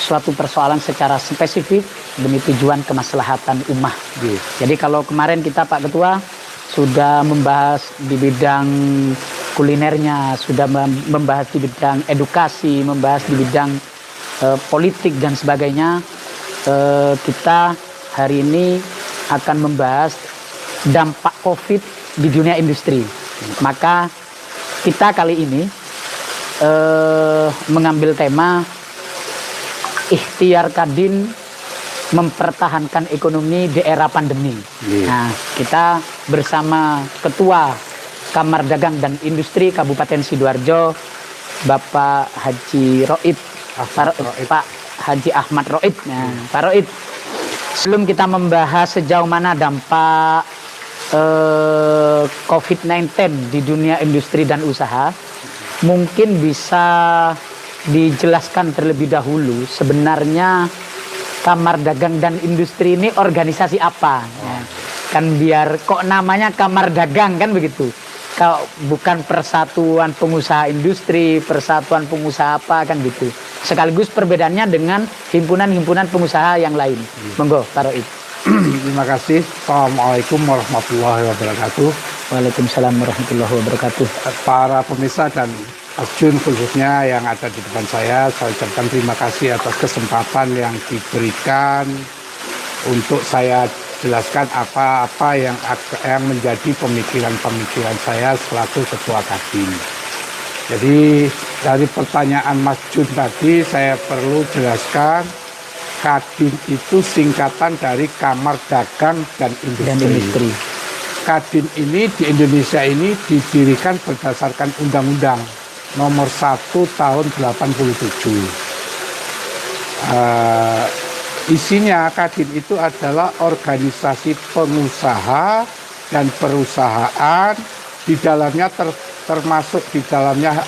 suatu persoalan secara spesifik demi tujuan kemaslahatan ummah. Jadi kalau kemarin kita Pak Ketua sudah membahas di bidang kulinernya, sudah membahas di bidang edukasi, membahas di bidang politik dan sebagainya, kita hari ini akan membahas dampak COVID di dunia industri. Maka kita kali ini mengambil tema ikhtiar Kadin mempertahankan ekonomi di era pandemi. Nah, kita bersama Ketua Kamar Dagang dan Industri Kabupaten Sidoarjo, Bapak Haji Roid, Pak Haji Ahmad Roid. Nah, Pak Roid, sebelum kita membahas sejauh mana dampak COVID-19 di dunia industri dan usaha, mungkin bisa dijelaskan terlebih dahulu sebenarnya Kamar Dagang dan Industri ini organisasi apa? Ya, kan biar kok namanya Kamar Dagang kan begitu. Kalau bukan Persatuan Pengusaha Industri, Persatuan Pengusaha apa kan gitu. Sekaligus perbedaannya dengan himpunan-himpunan pengusaha yang lain. Monggo, Pak Roid. Terima kasih. Assalamualaikum warahmatullahi wabarakatuh. Waalaikumsalam warahmatullahi wabarakatuh. Para pemirsa dan Mas Jun khususnya yang ada di depan saya ucapkan terima kasih atas kesempatan yang diberikan untuk saya jelaskan apa-apa yang menjadi pemikiran-pemikiran saya selaku Ketua Kadin. Jadi dari pertanyaan Mas Jun tadi saya perlu jelaskan Kadin itu singkatan dari Kamar Dagang dan Industri. Kadin ini di Indonesia ini didirikan berdasarkan Undang-Undang Nomor 1 Tahun 87. Isinya Kadin itu adalah organisasi pengusaha dan perusahaan, di dalamnya termasuk di dalamnya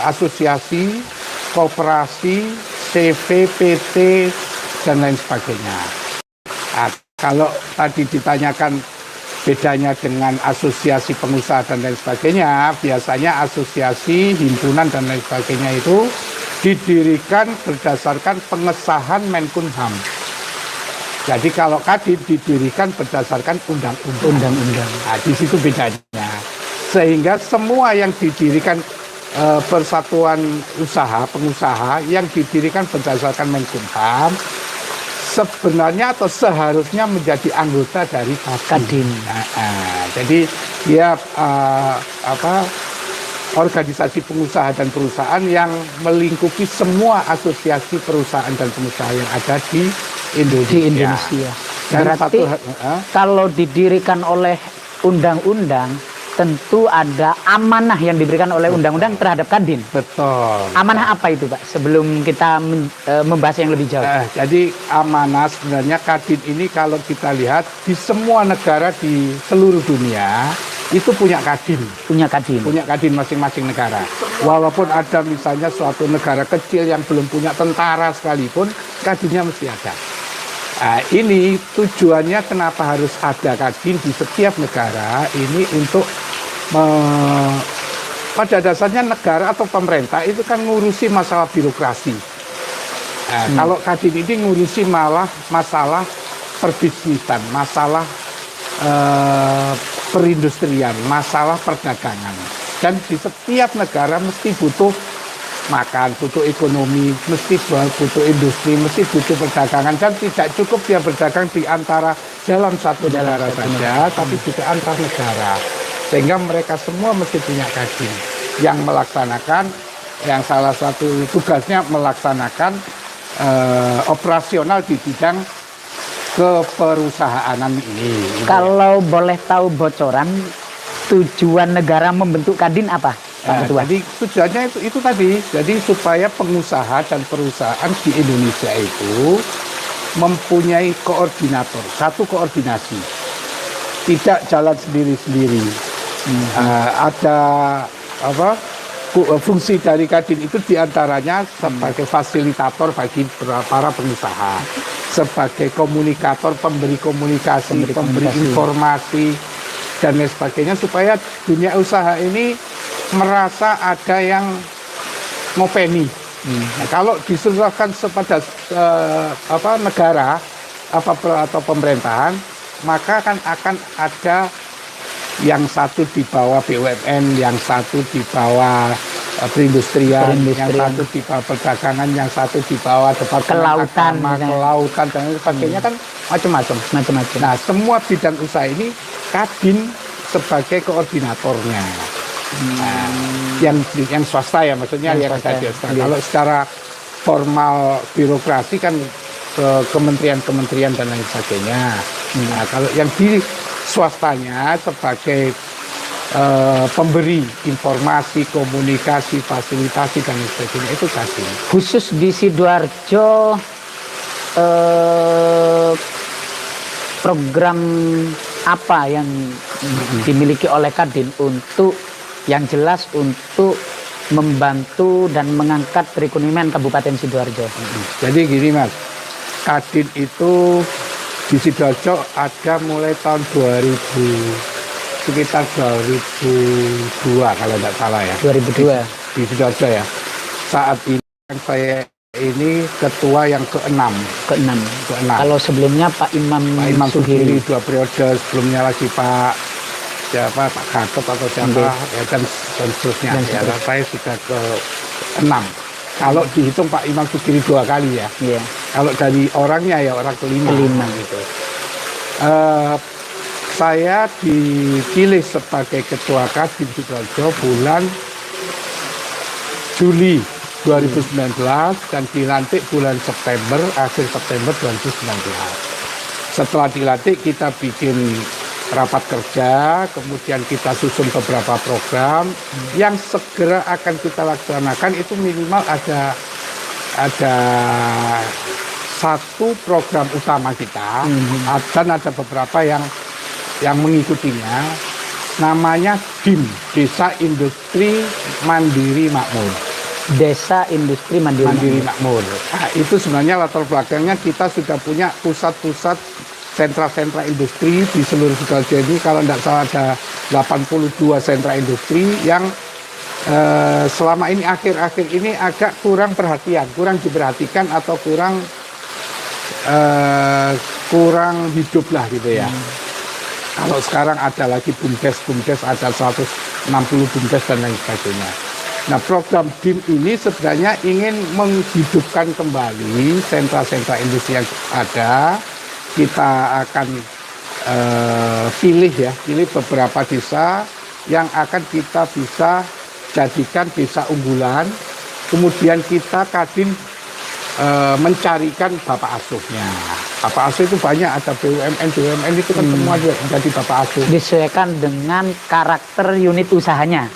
asosiasi, koperasi, CV, PT, dan lain sebagainya. Nah, kalau tadi ditanyakan bedanya dengan asosiasi pengusaha dan lain sebagainya, biasanya asosiasi, himpunan dan lain sebagainya itu didirikan berdasarkan pengesahan Menkumham. Jadi kalau Kadin didirikan berdasarkan undang-undang. Nah, di situ bedanya. Sehingga semua yang didirikan persatuan usaha, pengusaha yang didirikan berdasarkan Menkumham sebenarnya atau seharusnya menjadi anggota dari Kadin. Jadi dia organisasi pengusaha dan perusahaan yang melingkupi semua asosiasi perusahaan dan pengusaha yang ada di Indonesia. Berarti kalau didirikan oleh undang-undang, tentu ada amanah yang diberikan oleh undang-undang terhadap Kadin. Betul. Amanah apa itu, Pak? Sebelum kita membahas yang lebih jauh. Jadi amanah sebenarnya Kadin ini kalau kita lihat di semua negara di seluruh dunia itu punya Kadin. Punya Kadin masing-masing negara. Walaupun ada misalnya suatu negara kecil yang belum punya tentara sekalipun, Kadinnya mesti ada. Nah, ini tujuannya kenapa harus ada Kadin di setiap negara ini untuk pada dasarnya negara atau pemerintah itu kan ngurusi masalah birokrasi. Nah, kalau Kadin ini ngurusi masalah perbisnisan, masalah perindustrian, masalah perdagangan. Dan di setiap negara mesti butuh makan, butuh ekonomi, mesti butuh industri, mesti butuh perdagangan, dan tidak cukup dia berdagang di antara dalam satu negara saja, tapi juga antar negara. Sehingga mereka semua mesti punya Kadin yang melaksanakan, yang salah satu tugasnya melaksanakan operasional di bidang keperusahaan ini. Kalau boleh tahu bocoran, tujuan negara membentuk Kadin apa? Jadi tujuannya itu tadi, jadi supaya pengusaha dan perusahaan di Indonesia itu mempunyai koordinator, satu koordinasi, tidak jalan sendiri-sendiri. Ada fungsi dari Kadin itu diantaranya sebagai fasilitator bagi para pengusaha, sebagai komunikator, pemberi komunikasi, pemberi informasi dan lain sebagainya, supaya dunia usaha ini merasa ada yang ngopeni, Nah, kalau diserahkan kepada negara atau pemerintahan, maka kan akan ada yang satu di bawah BUMN, yang satu di bawah perindustrian, yang satu di bawah perdagangan, yang satu di bawah kelautan, kelautan dan sebagainya, kan macam-macam. Nah, semua bidang usaha ini Kadin sebagai koordinatornya. Nah, yang swasta ya, maksudnya yang swasta. Kalau secara formal birokrasi kan ke kementerian-kementerian dan lain sebagainya. Nah, kalau yang di swastanya sebagai pemberi informasi, komunikasi, fasilitasi dan lain sebagainya, itu Kadin. Khusus di Sidoarjo, program apa yang dimiliki oleh Kadin untuk yang jelas untuk membantu dan mengangkat perekonomian Kabupaten Sidoarjo? Jadi gini Mas, Kadin itu di Sidoarjo ada mulai tahun 2000, sekitar 2002 kalau tidak salah ya. 2002 di Sidoarjo ya. Saat ini saya ini ketua yang ke-6. Kalau sebelumnya Pak Imam Sugiri 2 periode, sebelumnya lagi Pak Gatot atau siapa ya, dan seterusnya. Ya, saya sudah ke-6. Kalau dihitung Pak Imam Sugiri 2 kali ya. Yeah. Kalau dari orangnya ya orang kelima gitu. Saya dipilih sebagai ketua Kadin Sidoarjo bulan Juli 2019 dan dilantik bulan September, akhir September 2019. Setelah dilantik kita bikin rapat kerja, kemudian kita susun beberapa program yang segera akan kita laksanakan. Itu minimal ada satu program utama kita, dan ada beberapa yang mengikutinya, namanya DIM, Desa Industri Mandiri Makmur. Desa Industri Mandiri Makmur. Nah, itu sebenarnya latar belakangnya kita sudah punya pusat-pusat sentra-sentra industri di seluruh Sidoarjo ini. Kalau tidak salah ada 82 sentra industri yang selama ini akhir-akhir ini agak kurang perhatian, kurang diperhatikan atau kurang hidup lah gitu ya. Kalau sekarang ada lagi BUMDes ada 160 BUMDes dan lain sebagainya. Nah, program DIM ini sebenarnya ingin menghidupkan kembali sentra-sentra industri yang ada. Kita akan pilih beberapa desa yang akan kita bisa jadikan desa unggulan. Kemudian kita Kadin mencarikan bapak asuhnya. Bapak asuh itu banyak, ada BUMN itu kan semua jadi bapak asuh. Disesuaikan dengan karakter unit usahanya.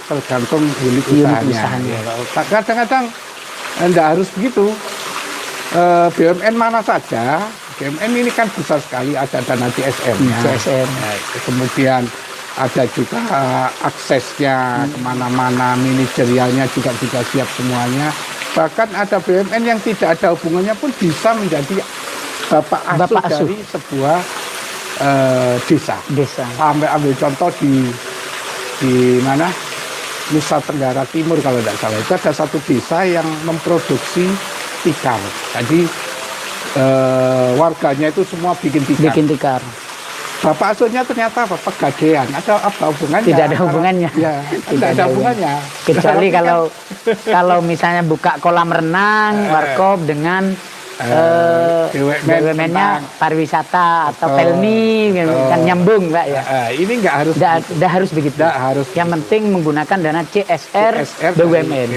Tergantung unit usahanya. Kadang-kadang tidak harus begitu. BUMN mana saja, BUMN ini kan besar sekali, ada dana CSR-nya. Kemudian ada juga aksesnya kemana-mana, manajerialnya juga siap semuanya. Bahkan ada BUMN yang tidak ada hubungannya pun bisa menjadi bapak asuh dari sebuah desa. Sampai ambil contoh di mana, Nusa Tenggara Timur kalau tidak salah, itu ada satu desa yang memproduksi tikar. Jadi warganya itu semua bikin tikar. Bapak asuhnya ternyata Pegadaian. Ada apa hubungannya? Tidak ada hubungannya. Ya, tidak ada hubungannya. Kecuali kalau misalnya buka kolam renang, warkop dengan BUMN-nya pariwisata atau Pelni, kan nyambung Pak ya. Ini nggak harus begitu. Yang penting menggunakan dana CSR BUMN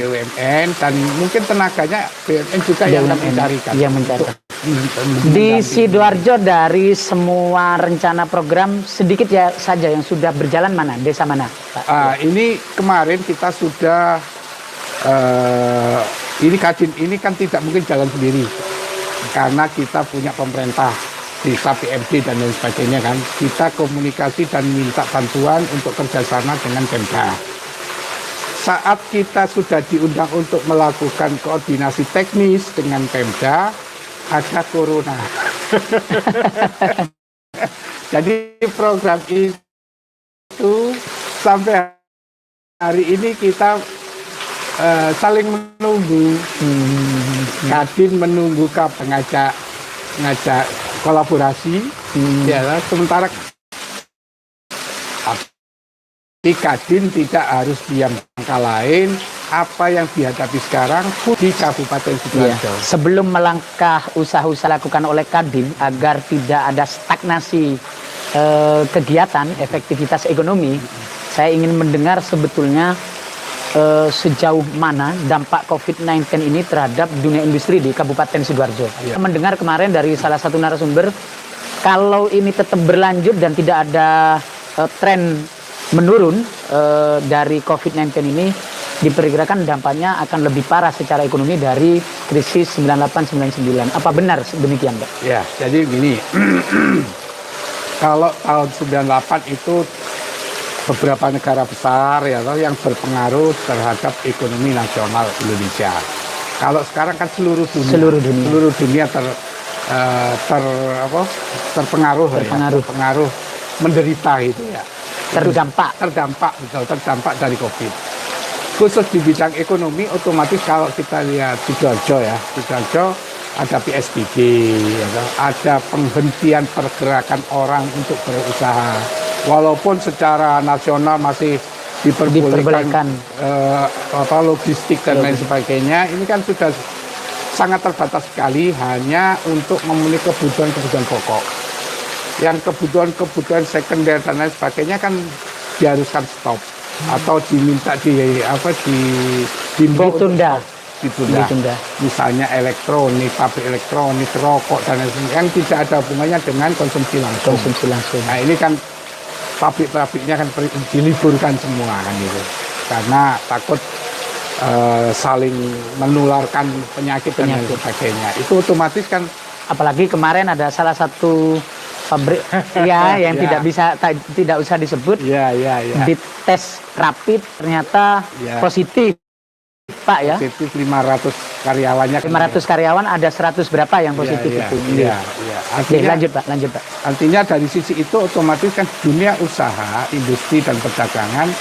dan mungkin tenaganya BUMN juga yang mencarikan. Di Sidoarjo dari semua rencana program sedikit ya saja yang sudah berjalan mana? Desa mana, Pak? Ini kemarin kita sudah ini Kadin ini kan tidak mungkin jalan sendiri karena kita punya pemerintah desa PMD dan lain sebagainya kan. Kita komunikasi dan minta bantuan untuk kerjasama dengan Pemda. Saat kita sudah diundang untuk melakukan koordinasi teknis dengan Pemda, ada corona. Jadi program itu sampai hari ini kita saling menunggu. Kadin menunggu kapan ngajak kolaborasi, ya, sementara di Kadin tidak harus diam angka lain. Apa yang dihadapi sekarang di Kabupaten Sidoarjo. Sebelum melangkah usaha-usaha lakukan oleh Kadin agar tidak ada stagnasi kegiatan, efektivitas ekonomi, saya ingin mendengar sebetulnya sejauh mana dampak COVID-19 ini terhadap dunia industri di Kabupaten Sidoarjo. Mendengar kemarin dari salah satu narasumber, kalau ini tetap berlanjut dan tidak ada tren menurun dari COVID-19 ini, diperkirakan dampaknya akan lebih parah secara ekonomi dari krisis 98-99. Apa benar demikian, Pak? Ya, jadi gini, kalau tahun 98 itu beberapa negara besar ya yang berpengaruh terhadap ekonomi nasional Indonesia. Kalau sekarang kan seluruh dunia terpengaruh, menderita gitu ya. Terdampak dari COVID. Khusus di bidang ekonomi, otomatis kalau kita lihat Sidoarjo ada PSBB, ada penghentian pergerakan orang untuk berusaha. Walaupun secara nasional masih diperbolehkan logistik dan lain sebagainya, ini kan sudah sangat terbatas sekali hanya untuk memenuhi kebutuhan pokok. Yang kebutuhan sekunder dan lain sebagainya kan diharuskan stop atau diminta ditunda. Misalnya elektronik, pabrik elektronik, rokok dan lain sebagainya yang tidak ada hubungannya dengan konsumsi langsung. Nah, ini kan pabrik-pabriknya kan diliburkan semua kan gitu. Karena takut saling menularkan penyakit dan lain sebagainya. Itu otomatis kan, apalagi kemarin ada salah satu pabrik yang tidak usah disebut, dites rapid ternyata positif, Pak, ya. Positif 500 karyawannya. 500 karyawan ada 100 berapa yang positif itu. Artinya, lanjut Pak. Artinya dari sisi itu otomatis kan dunia usaha, industri dan perdagangan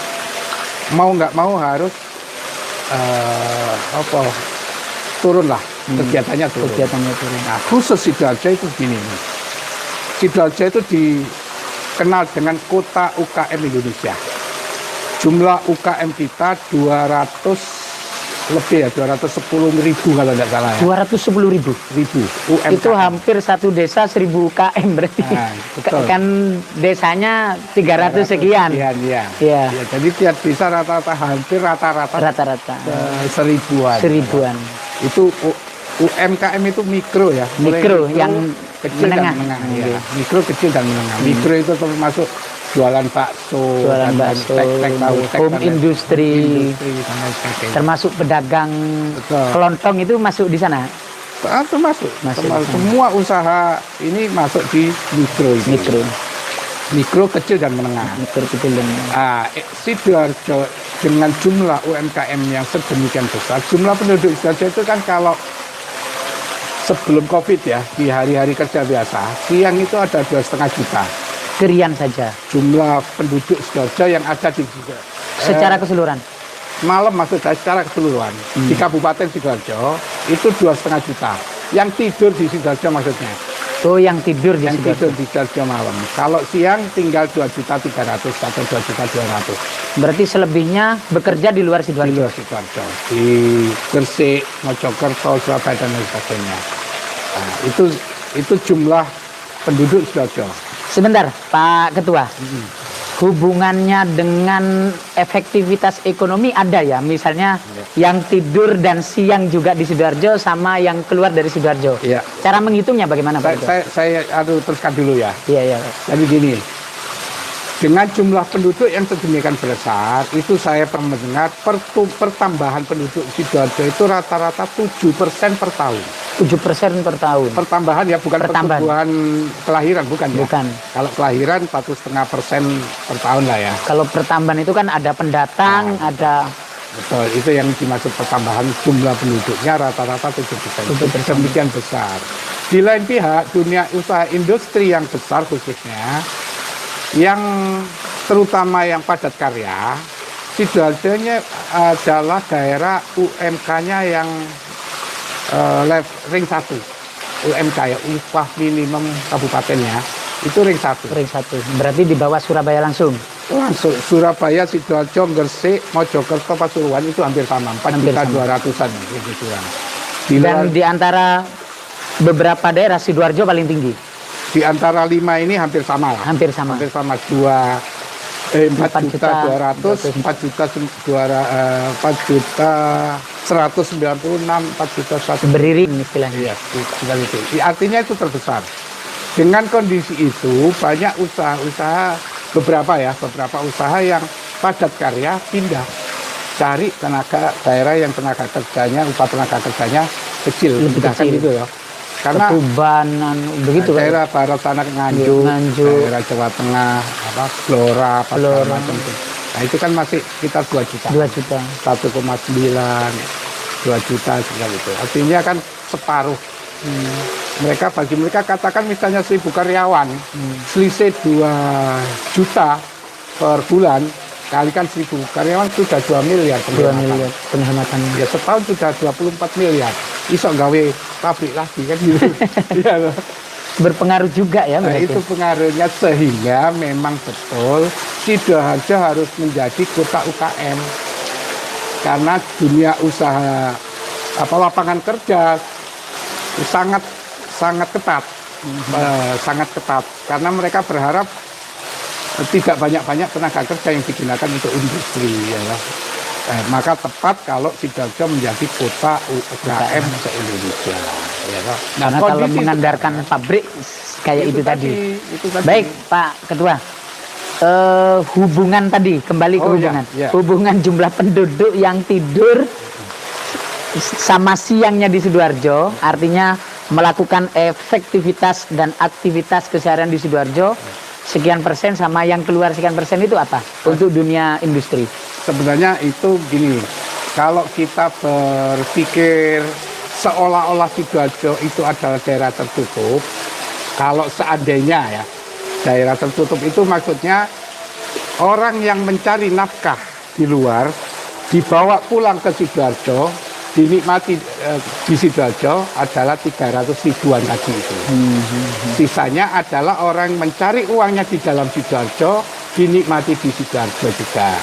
mau nggak mau harus turun lah, kegiatannya turun. Nah, khusus Sidoarjo itu gini nih. Sidoarjo itu dikenal dengan kota UKM Indonesia. Jumlah UKM kita 210.000 kalau tidak salah ya. 210.000 UMKM. Itu hampir satu desa 1.000 UKM berarti. Kan desanya 300 sekian. Iya. Ya, jadi tiap desa rata-rata seribuan. Itu UMKM itu mikro ya. Mikro yang kecil menengah. Dan menengah ya. Mikro, kecil dan menengah. Mikro itu termasuk jualan bakso, home industri, termasuk pedagang kelontong itu masuk di sana. Termasuk. Semua usaha ini masuk di mikro, kecil dan menengah. Sidoarjo dengan jumlah UMKM yang sedemikian besar, jumlah penduduk Sidoarjo itu kan kalau sebelum COVID ya, di hari-hari kerja biasa, siang itu ada 2,5 juta. Kerian saja. Jumlah penduduk Sidoarjo yang ada di secara keseluruhan. Malam maksud saya secara keseluruhan. Di Kabupaten Sidoarjo itu 2,5 juta. Yang tidur di Sidoarjo maksudnya. Oh, yang tidur di Sidoarjo malam. Kalau siang tinggal 2.300.000 atau 2.200.000. Berarti selebihnya bekerja di luar Sidoarjo. Di luar Sidoarjo. Di Gresik, Mojokerto, Surabaya dan lain sebagainya. Nah, itu jumlah penduduk Sidoarjo. Sebentar, Pak Ketua. Hubungannya dengan efektivitas ekonomi ada ya? Misalnya yang tidur dan siang juga di Sidoarjo sama yang keluar dari Sidoarjo. Ya. Cara menghitungnya bagaimana, Pak? Saya teruskan dulu ya. Iya. Jadi gini, dengan jumlah penduduk yang sedemikian besar, itu saya pernah mendengar pertambahan penduduk Sidoarjo itu rata-rata 7% per tahun. 7% per tahun. Pertambahan ya, bukan pertumbuhan kelahiran, bukan ya. Bukan. Kalau kelahiran 1,5% per tahun lah ya. Kalau pertambahan itu kan ada pendatang, ada. Betul, itu yang dimaksud pertambahan jumlah penduduknya rata-rata 7%. Demikian besar. Di lain pihak, dunia usaha industri yang besar khususnya, yang terutama yang padat karya, Sidoarjo-nya adalah daerah UMK-nya yang ring 1. UMK ya, upah minimum kabupatennya itu ring 1. Ring 1. Berarti di bawah Surabaya langsung. Langsung Surabaya, Sidoarjo, Gresik, Mojokerto, Pasuruan itu hampir sama, 4.200.000-an gitu kan. Dan di antara beberapa daerah Sidoarjo paling tinggi. Di antara 5 ini hampir sama lah. Hampir sama. Hampir sama 4.200.000, 4.196.000, 4.100.000. Beriring istilahnya. Iya, itu. Artinya itu terbesar. Dengan kondisi itu banyak usaha-usaha beberapa usaha yang padat karya pindah cari daerah yang tenaga kerjanya kecil, lebih kecil gitu ya. Karena Tubanan begitu daerah barat sana Nganjuk, daerah Jawa Tengah, Blora, macam itu. Nah itu kan masih sekitar 2 juta. 2 juta. 1,9, 2 juta sekitar itu. Artinya kan separuh. Bagi mereka katakan misalnya 1.000 karyawan, selisih 2 juta per bulan, kalikan 1.000 karyawan sudah 2 miliar. 2 miliar penghematan. Ya setahun sudah 24 miliar. Iso gawe pabrik lagi kan gitu. Iya. Berpengaruh juga ya. Nah, itu pengaruhnya sehingga memang betul Sidoarjo harus menjadi kota UKM. Karena dunia usaha lapangan kerja sangat ketat. Sangat ketat karena mereka berharap tidak banyak tenaga kerja yang digunakan untuk industri ya. Maka tepat kalau Sidoarjo menjadi kota UKM se-Indonesia. Ya, karena kalau mengandalkan pabrik kayak itu tadi. Baik Pak Ketua, hubungan tadi kembali ke hubungan. Ya. Hubungan jumlah penduduk yang tidur sama siangnya di Sidoarjo, artinya melakukan efektivitas dan aktivitas keseharian di Sidoarjo sekian persen sama yang keluar sekian persen itu apa untuk dunia industri? Sebenarnya itu gini, kalau kita berpikir seolah-olah Sidoarjo itu adalah daerah tertutup, kalau seandainya ya daerah tertutup itu maksudnya orang yang mencari nafkah di luar dibawa pulang ke Sidoarjo, dinikmati di Sidoarjo adalah 300 ribuan tadi itu. Sisanya adalah orang mencari uangnya di dalam Sidoarjo, dinikmati di Sidoarjo juga.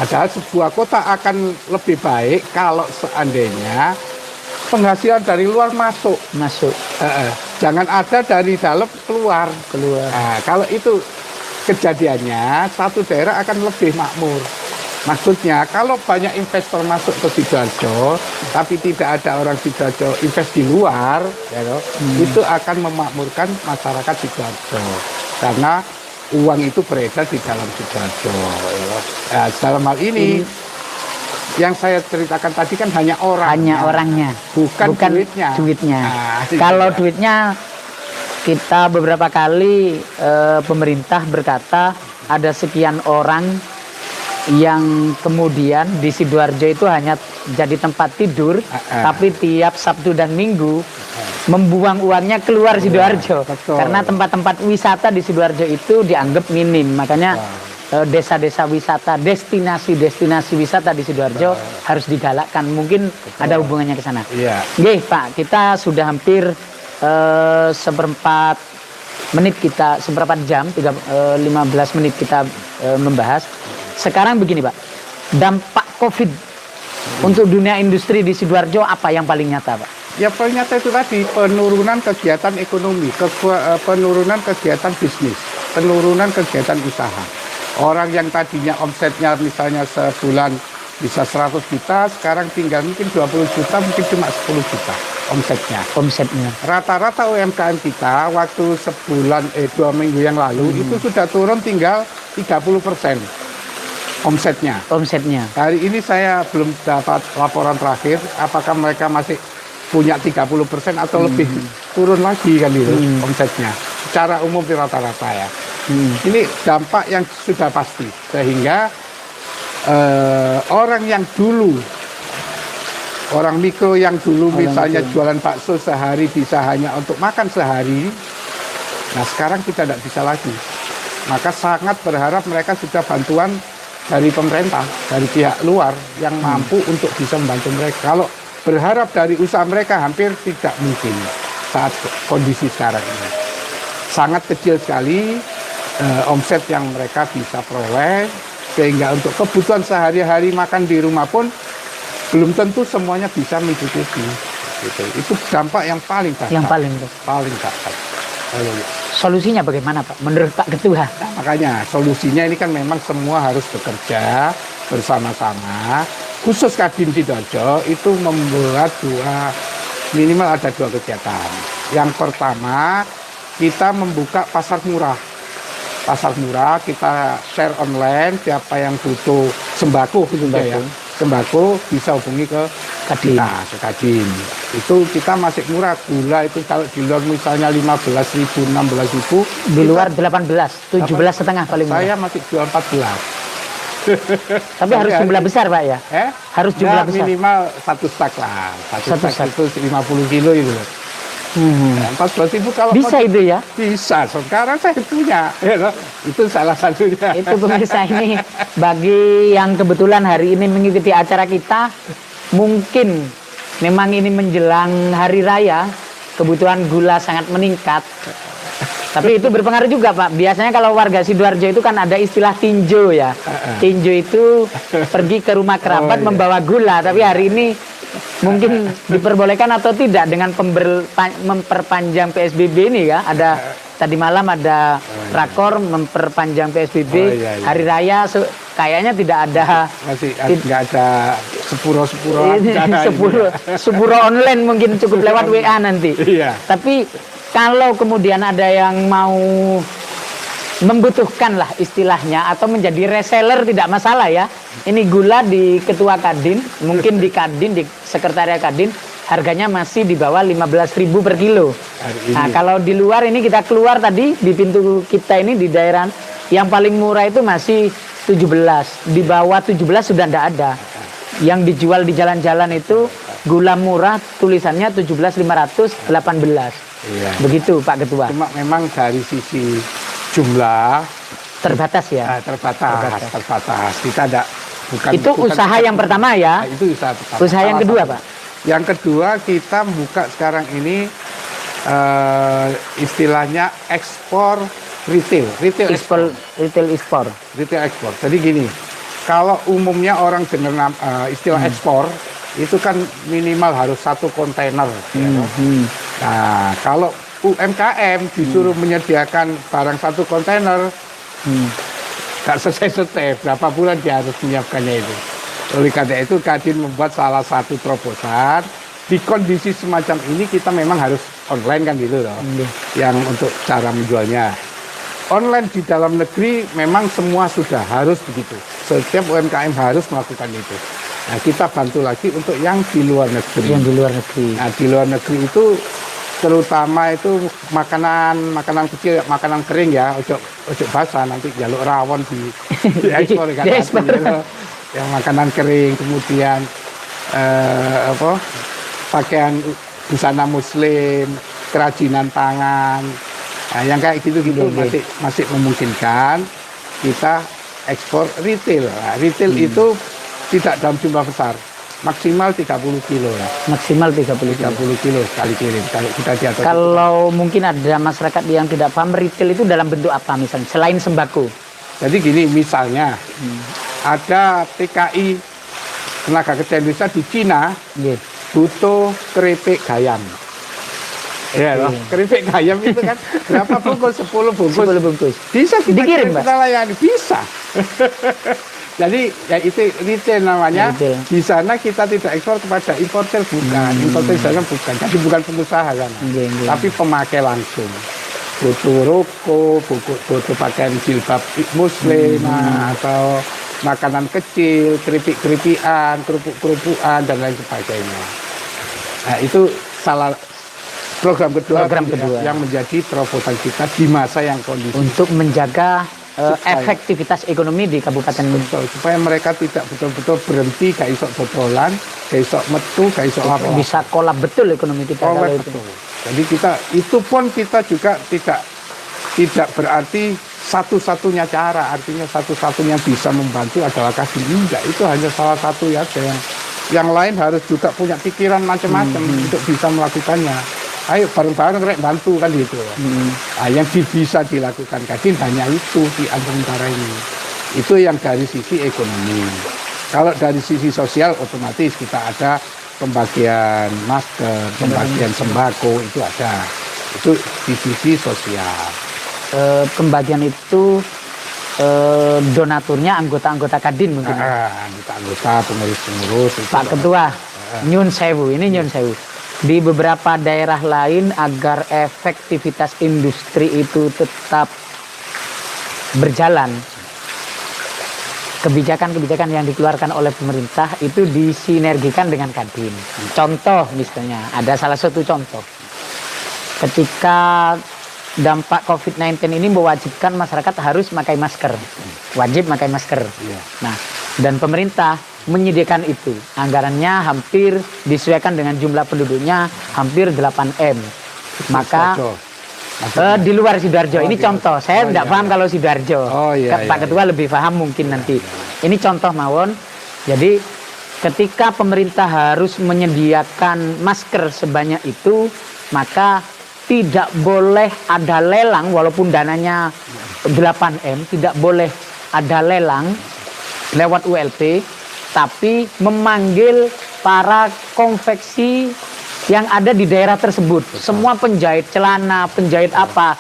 Padahal sebuah kota akan lebih baik kalau seandainya penghasilan dari luar masuk. Jangan ada dari dalam keluar. Nah, kalau itu kejadiannya, satu daerah akan lebih makmur. Maksudnya kalau banyak investor masuk ke Sidoarjo, tapi tidak ada orang Sidoarjo invest di luar, ya, itu akan memakmurkan masyarakat Sidoarjo. Karena uang itu beredar di dalam Sidoarjo. Ya. Nah, dalam hal ini, yang saya ceritakan tadi kan hanya orangnya, bukan duitnya. Nah, kalau duitnya, kita beberapa kali pemerintah berkata ada sekian orang yang kemudian di Sidoarjo itu hanya jadi tempat tidur, tapi tiap Sabtu dan Minggu membuang uangnya keluar Sidoarjo. Karena tempat-tempat wisata di Sidoarjo itu dianggap minim, makanya desa-desa wisata, destinasi wisata di Sidoarjo harus digalakkan. Mungkin ada hubungannya ke sana. Nggih, Pak, kita sudah hampir seperempat jam, 15 menit kita membahas. Sekarang begini Pak, dampak COVID untuk dunia industri di Sidoarjo apa yang paling nyata Pak? Ya paling nyata itu tadi, penurunan kegiatan ekonomi, penurunan kegiatan bisnis, penurunan kegiatan usaha. Orang yang tadinya omsetnya misalnya sebulan bisa 100 juta, sekarang tinggal mungkin 20 juta, mungkin cuma 10 juta omsetnya. Rata-rata UMKM kita waktu 2 minggu yang lalu itu sudah turun tinggal 30%. Omsetnya. Hari ini saya belum dapat laporan terakhir apakah mereka masih punya 30% atau lebih turun lagi kan itu omsetnya. Secara umum di rata-rata ya. Ini dampak yang sudah pasti sehingga orang mikro yang dulu misalnya jualan bakso sehari bisa hanya untuk makan sehari. Nah sekarang kita tidak bisa lagi. Maka sangat berharap mereka sudah bantuan dari pemerintah, dari pihak luar yang mampu untuk bisa membantu mereka. Kalau berharap dari usaha mereka hampir tidak mungkin saat kondisi sekarang ini. Sangat kecil sekali omset yang mereka bisa peroleh, sehingga untuk kebutuhan sehari-hari makan di rumah pun belum tentu semuanya bisa mencukupi. Gitu. Itu dampak yang paling dahsyat. Yang paling dahsyat. Solusinya bagaimana Pak? Menurut Pak Ketua? Nah, makanya solusinya ini kan memang semua harus bekerja bersama-sama. Khusus Kadin Sidoarjo itu membuat minimal ada dua kegiatan. Yang pertama, kita membuka pasar murah. Pasar murah kita share online, siapa yang butuh sembako ya. Sembako bisa hubungi ke Kadin. Ke Kadin. Itu kita masih murah. Gula itu kalau di luar misalnya 15.000, 16.000. Di luar 18, 17,5 paling murah. Saya masih jual 14. Tapi harus jumlah besar Pak ya? Harus jumlah besar. Minimal satu stak lah. Satu stak itu 50 kilo itu. 14.000 kalau bisa itu ya? Bisa. Sekarang saya punya. Itu salah satunya. Itu pemirsa, ini bagi yang kebetulan hari ini mengikuti acara kita, mungkin memang ini menjelang hari raya, kebutuhan gula sangat meningkat. Tapi itu berpengaruh juga Pak. Biasanya kalau warga Sidoarjo itu kan ada istilah tinjo ya. Tinjo itu pergi ke rumah kerabat membawa gula. Tapi hari ini mungkin diperbolehkan atau tidak dengan memperpanjang PSBB ini ya. Ada tadi malam ada rakor memperpanjang PSBB. Hari raya kayaknya tidak ada. Masih nggak ada sepuro-sepuro. Sepuro online mungkin cukup lewat WA nanti. Iya. Tapi kalau kemudian ada yang mau membutuhkan lah istilahnya atau menjadi reseller tidak masalah ya. Ini gula di Ketua Kadin, mungkin di Kadin, di Sekretariat Kadin harganya masih di bawah 15.000 per kilo. Nah kalau di luar ini kita keluar tadi di pintu kita ini di daerah yang paling murah itu masih 17. Di bawah 17 sudah tidak ada. Yang dijual di jalan-jalan itu gula murah tulisannya 17.518. Iya. Begitu Pak Ketua. Cuma memang dari sisi jumlah terbatas ya. Terbatas. Kita ada itu usaha yang pertama ya. Itu usaha pertama. Usaha yang kedua Pak. Yang kedua kita buka sekarang ini istilahnya ekspor retail. Retail ekspor. Jadi gini, kalau umumnya orang dengar istilah ekspor itu kan minimal harus 1 kontainer. Nah, kalau UMKM disuruh menyediakan barang 1 kontainer, nggak selesai berapa bulan dia harus menyiapkannya itu. Oleh karena itu Kadin membuat salah satu terobosan. Di kondisi semacam ini kita memang harus online kan gitu loh. Yang untuk cara menjualnya. Online di dalam negeri memang semua sudah harus begitu. Setiap UMKM harus melakukan itu. Nah, kita bantu lagi untuk yang di luar negeri. Yang di luar negeri. Nah, di luar negeri itu terutama itu makanan kecil, makanan kering ya, ojo basah nanti jaluk rawon di ekspor kan. Yang makanan kering, kemudian pakaian busana muslim, kerajinan tangan. Nah, yang kayak gitu-gitu masih memungkinkan kita ekspor retail. Nah, retail itu tidak dalam jumlah besar, maksimal 30 kilo lah. Maksimal 30 kilo sekali kirim. Kalau kita diatur. Kalau mungkin ada masyarakat yang tidak paham retail itu dalam bentuk apa misalnya selain sembako? Jadi gini misalnya ada TKI tenaga kerja Indonesia di Cina butuh keripik gayam. Ya, keripik gayam itu kan berapa bungkus? 10 bungkus. 10 bungkus. Bisa dikirim, kita layani, bisa. Jadi ya itu retail namanya. Retail. Di sana kita tidak ekspor kepada importer bukan. Importer di sana bukan. Jadi bukan pengusaha kan. Tapi pemakai langsung. Butuh rokok, butuh pakaian jilbab muslim atau makanan kecil, keripik-keripikan, kerupuk-kerupukan dan lain sebagainya. Nah, itu program kedua yang menjadi terobosan kita di masa yang kondisi untuk menjaga efektivitas ekonomi di kabupaten ini. Supaya mereka tidak betul-betul berhenti gak isok bodolan, gak isok metu, gak isok apa. Bisa kolab betul ekonomi kita kalau itu. Jadi kita itu pun kita juga tidak berarti satu-satunya cara, artinya satu-satunya bisa membantu adalah Kadin. Enggak, itu hanya salah satu ya, yang lain harus juga punya pikiran macam-macam untuk bisa melakukannya. Ayo bareng-bareng rek bantu kan gitu. Nah, yang bisa dilakukan Kadin hanya itu di antara ini. Itu yang dari sisi ekonomi. Kalau dari sisi sosial otomatis kita ada pembagian masker, pembagian sembako itu ada. Itu di sisi sosial. Pembagian itu donaturnya anggota-anggota Kadin mungkin. Anggota-anggota, pengurus-pengurus. Pak Ketua, nyun sewu, ini nyun sewu. Di beberapa daerah lain agar efektivitas industri itu tetap berjalan, kebijakan-kebijakan yang dikeluarkan oleh pemerintah itu disinergikan dengan Kadin. Contoh misalnya, ada salah satu contoh. Ketika dampak COVID-19 ini mewajibkan masyarakat harus pakai masker. Wajib pakai masker. Nah, dan pemerintah menyediakan itu. Anggarannya hampir disesuaikan dengan jumlah penduduknya hampir 8M. Maka di luar Sidoarjo, ini contoh. Saya tidak paham kalau Sidoarjo. Pak Ketua lebih paham mungkin nanti. Ini contoh mawon. Jadi ketika pemerintah harus menyediakan masker sebanyak itu, maka tidak boleh ada lelang walaupun dananya 8M, tidak boleh ada lelang lewat ULP, tapi memanggil para konveksi yang ada di daerah tersebut. Semua penjahit celana, penjahit apa,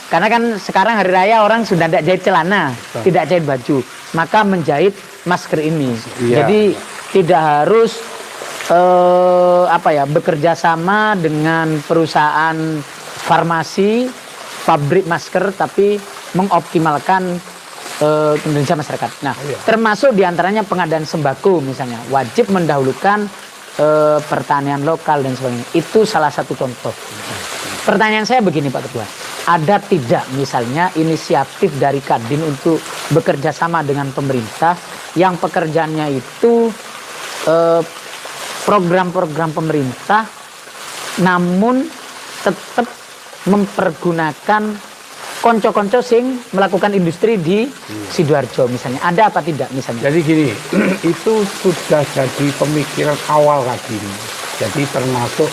karena kan sekarang hari raya orang sudah tidak jahit celana, tidak jahit baju, maka menjahit masker ini. Jadi tidak harus bekerja sama dengan perusahaan farmasi, pabrik masker, tapi mengoptimalkan kinerja masyarakat. Nah, termasuk diantaranya pengadaan sembako misalnya, wajib mendahulukan pertanian lokal dan sebagainya. Itu salah satu contoh. Pertanyaan saya begini Pak Ketua, ada tidak misalnya inisiatif dari Kadin untuk bekerja sama dengan pemerintah yang pekerjaannya itu program-program pemerintah namun tetap mempergunakan konco-konco sing melakukan industri di Sidoarjo misalnya, ada apa tidak misalnya? Jadi gini, itu sudah jadi pemikiran awal Kadin. Jadi termasuk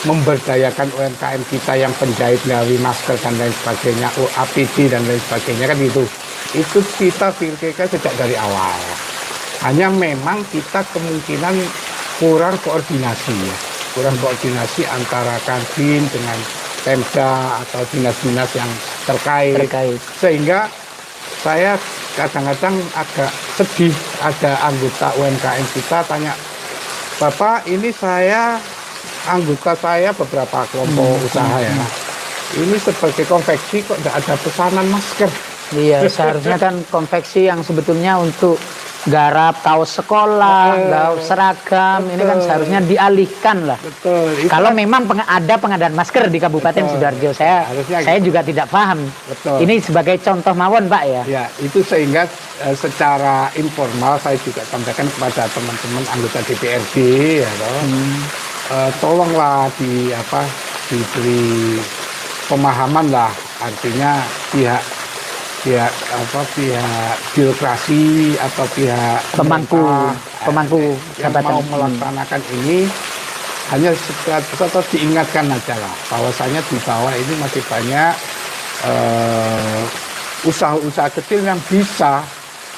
memberdayakan UMKM kita yang penjahit dari masker dan lain sebagainya, APD dan lain sebagainya kan itu kita pikirkan sejak dari awal. Hanya memang kita kemungkinan kurang koordinasi ya, kurang koordinasi antara Kadin dengan Pemda atau dinas-dinas yang terkait. Sehingga saya kadang-kadang agak sedih, ada anggota UMKM kita tanya, Bapak ini anggota saya beberapa kelompok usaha ya, ini sebagai konveksi kok tidak ada pesanan masker. Iya, seharusnya kan konveksi yang sebetulnya untuk garap kaos sekolah, kaos seragam, ini kan seharusnya dialihkan lah. Kalau memang ada pengadaan masker di Kabupaten Sidoarjo, saya juga tidak paham. Ini sebagai contoh mawon Pak ya. Ya, itu sehingga secara informal saya juga sampaikan kepada teman-teman anggota DPRD ya, tolonglah diberi pemahaman lah, artinya pihak birokrasi atau pihak pemangku yang mau melaksanakan ini hanya tetap diingatkan aja lah bahwasanya di bawah ini masih banyak usaha-usaha kecil yang bisa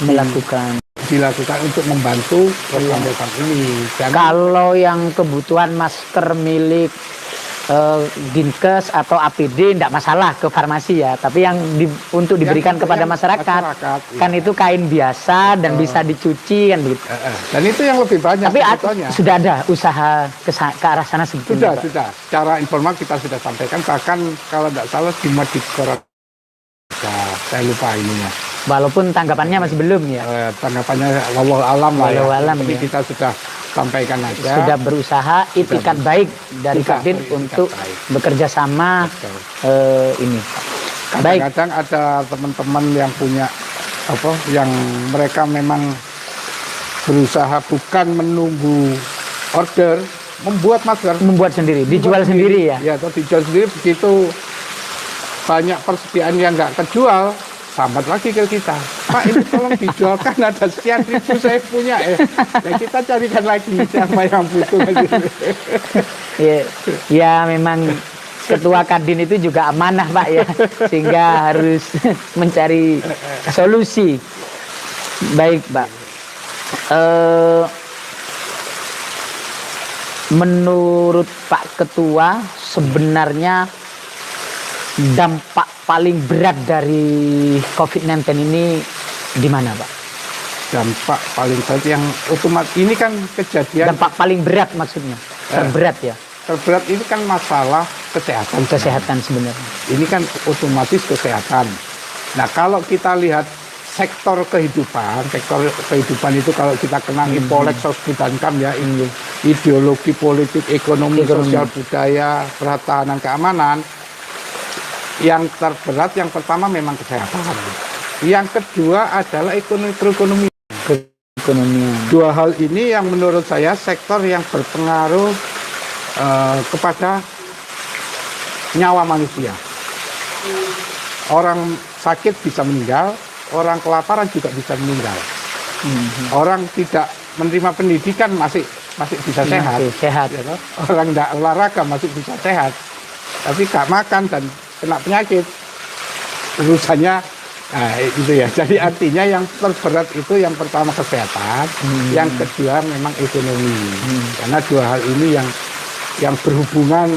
dilakukan untuk membantu program ini. Kalau yang kebutuhan masker milik Dinkes atau APD tidak masalah ke farmasi ya, tapi yang untuk diberikan kepada masyarakat kan itu kain biasa dan bisa dicuci kan begitu. Dan itu yang lebih banyak. Tapi sudah ada usaha ke arah sana sebetulnya. Sudah. Secara informal kita sudah sampaikan, bahkan kalau tidak salah di Madikora, saya lupa ininya. Walaupun tanggapannya masih belum ya. Tanggapannya wallahu alam lah ya. Tapi ya. Kita sudah sampaikan aja. Sudah berusaha itikat baik dari Kadin untuk bekerja sama ini. Kadang-kadang ada teman-teman yang punya yang mereka memang berusaha bukan menunggu order, membuat masker, membuat sendiri, dijual sendiri ya. Ya, atau dijual sendiri begitu banyak persediaan yang nggak kejual, sambat lagi ke kita, Pak ini tolong dijualkan, ada sekian ribu saya punya ya. Ya kita carikan lagi siapa yang butuh. Ya memang ketua Kadin itu juga amanah Pak ya, sehingga harus mencari solusi. Baik Pak, menurut Pak Ketua sebenarnya dampak paling berat dari COVID-19 ini di mana Pak? Dampak paling berat yang otomatis ini kan kejadian. Dampak paling berat maksudnya, terberat ya? Terberat ini kan masalah kesehatan. Kesehatan sebenarnya. Ini kan otomatis kesehatan. Nah kalau kita lihat sektor kehidupan itu kalau kita kenal Ipolek Sosbudankam ya, ini ideologi politik, ekonomi, sosial budaya, pertahanan keamanan. Yang terberat yang pertama memang kesehatan. Yang kedua adalah ekonomi. Dua hal ini yang menurut saya sektor yang berpengaruh kepada nyawa manusia. Orang sakit bisa meninggal, orang kelaparan juga bisa meninggal. Orang tidak menerima pendidikan masih bisa sehat. Ya, orang tidak olahraga masih bisa sehat. Tapi gak makan dan kena penyakit, urusannya itu ya. Jadi artinya yang terberat itu yang pertama kesehatan, yang kedua memang ekonomi. Karena dua hal ini yang berhubungan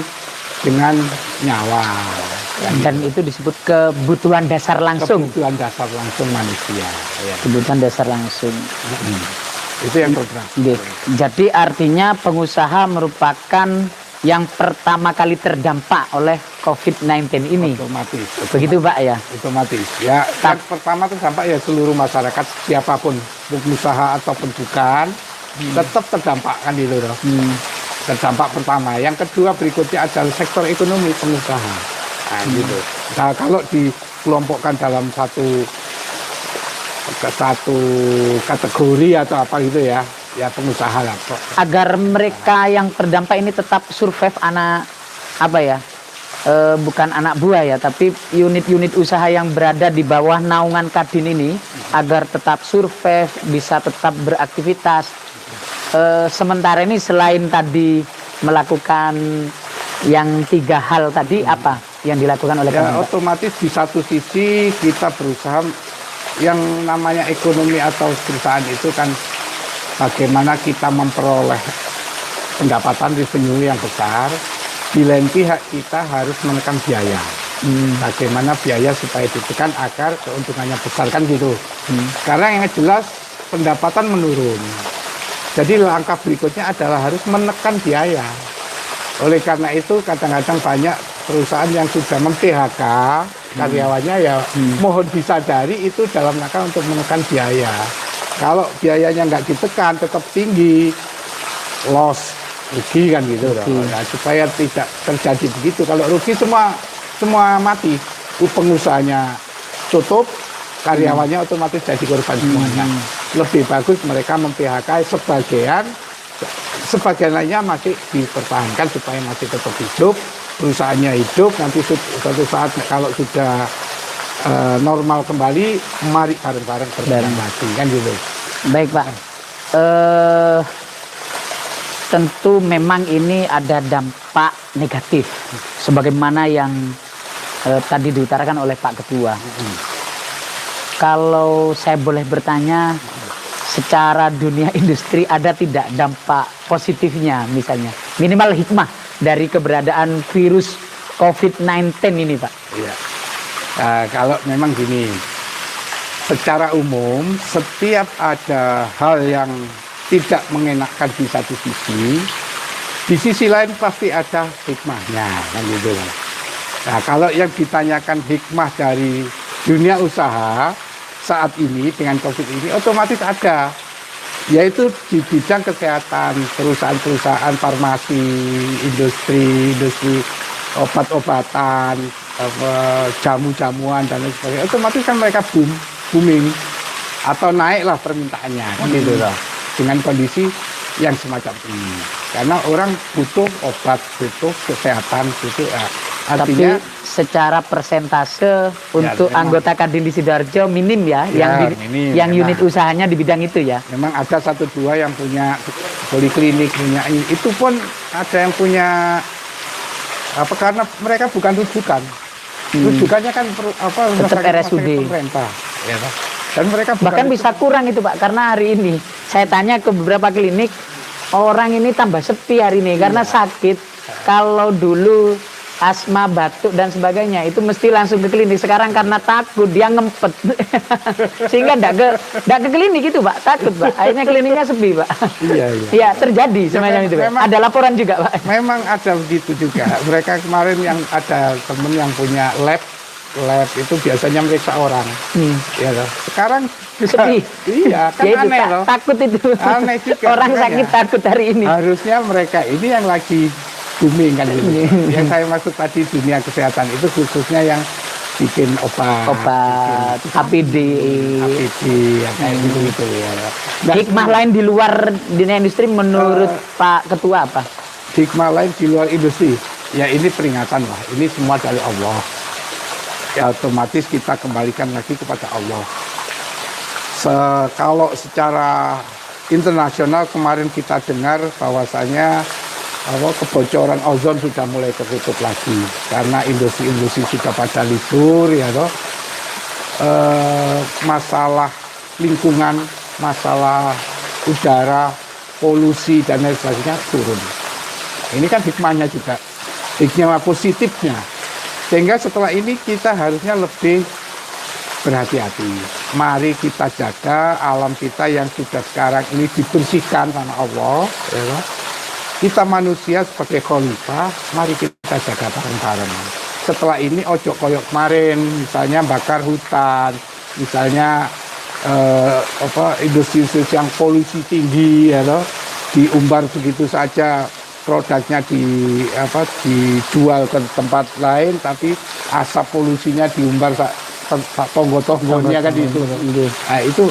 dengan nyawa. Dan itu disebut kebutuhan dasar langsung. Kebutuhan dasar langsung manusia. Ya. Kebutuhan dasar langsung. Itu yang terberat. Jadi artinya pengusaha merupakan yang pertama kali terdampak oleh COVID-19 ini. Otomatis. Begitu Pak ya? Otomatis. Ya, yang pertama terdampak ya seluruh masyarakat, siapapun, pengusaha ataupun bukan, tetap terdampak kan itu loh. Terdampak pertama. Yang kedua berikutnya adalah sektor ekonomi pengusaha. Nah, gitu. Nah, kalau dikelompokkan dalam satu kategori atau apa gitu ya pengusaha lah. Agar mereka yang terdampak ini tetap survive, bukan anak buah ya, tapi unit-unit usaha yang berada di bawah naungan Kadin ini agar tetap survive, bisa tetap beraktivitas. Sementara ini selain tadi melakukan yang 3 hal tadi, apa yang dilakukan oleh pemerintah? Otomatis di satu sisi kita berusaha, yang namanya ekonomi atau perusahaan itu kan bagaimana kita memperoleh pendapatan revenue yang besar. Di lain pihak kita harus menekan biaya. Bagaimana biaya supaya ditekan agar keuntungannya besar kan gitu. Karena yang jelas pendapatan menurun. Jadi langkah berikutnya adalah harus menekan biaya. Oleh karena itu kadang-kadang banyak perusahaan yang sudah mem-PHK karyawannya ya mohon disadari itu dalam rangka untuk menekan biaya. Kalau biayanya nggak ditekan tetap tinggi, loss, rugi kan gitu. Nah, supaya tidak terjadi begitu. Kalau rugi semua mati, pengusahanya tutup, karyawannya otomatis jadi korban semuanya. Lebih bagus mereka mem-PHK sebagian lainnya masih dipertahankan supaya masih tetap hidup, perusahaannya hidup. Nanti suatu saat kalau sudah normal kembali, mari bareng-bareng berjalan lagi kan gitu. Baik Pak, tentu memang ini ada dampak negatif sebagaimana yang tadi diutarakan oleh Pak Ketua. Kalau saya boleh bertanya, secara dunia industri ada tidak dampak positifnya, misalnya minimal hikmah dari keberadaan virus COVID-19 ini Pak? Iya. Kalau memang gini, secara umum setiap ada hal yang tidak mengenakkan di satu sisi, di sisi lain pasti ada hikmahnya kan gitu. Nah kalau yang ditanyakan hikmah dari dunia usaha saat ini dengan COVID ini otomatis ada, yaitu di bidang kesehatan, perusahaan-perusahaan farmasi, industri obat-obatan, jamu-jamuan dan lain sebagainya, otomatis kan mereka booming atau naiklah permintaannya kan gitu loh, dengan kondisi yang semacam ini. Karena orang butuh obat, butuh kesehatan, butuh Artinya, tapi secara persentase untuk memang, anggota Kadin di Sidoarjo minim ya, minim, yang unit memang. usahanya di bidang itu ya. Memang ada 1-2 yang punya poliklinik, punya itu pun ada yang punya apa, karena mereka bukan rujukan. Rujukannya kan tetap RSUD pemerintah. Ya, dan mereka bahkan bisa kurang itu Pak, karena hari ini saya tanya ke beberapa klinik, orang ini tambah sepi hari ini karena sakit. Kalau dulu asma, batuk dan sebagainya itu mesti langsung ke klinik, sekarang karena takut dia ngempet sehingga enggak ke klinik itu Pak, takut Pak, akhirnya kliniknya sepi Pak. Iya terjadi semacam itu Pak. Ada laporan juga Pak. Memang ada begitu juga. Mereka kemarin yang ada temen yang punya lab itu biasanya meriksa orang. Ya, sekarang sepi. Iya kan, ya, aneh loh. Takut itu. Aneh juga. Orang sakit takut hari ini. Harusnya mereka ini yang lagi booming kan gitu. Yang saya maksud tadi dunia kesehatan itu khususnya yang bikin obat, APD yang kayak gitu ya. Nah, hikmah lain di luar dunia industri menurut Pak Ketua apa? Hikmah lain di luar industri, ya ini peringatan lah. Ini semua dari Allah. Ya otomatis kita kembalikan lagi kepada Allah. Kalau secara internasional kemarin kita dengar bahwasanya kebocoran ozon sudah mulai tertutup lagi karena industri-industri sudah pada libur ya toh. Masalah lingkungan, masalah udara, polusi dan lain sebagainya turun. Ini kan hikmahnya juga, hikmah positifnya. Sehingga setelah ini kita harusnya lebih berhati-hati. Mari kita jaga alam kita yang sudah sekarang ini dibersihkan sama Allah ya toh. Kita manusia sebagai khalifah, mari kita jaga bareng-bareng. Setelah ini ojo koyok kemarin, misalnya bakar hutan, misalnya industri yang polusi tinggi, ya toh, diumbar begitu saja, produknya dijual ke tempat lain, tapi asap polusinya diumbar tonggo-tonggonya kan itu. Nah, itu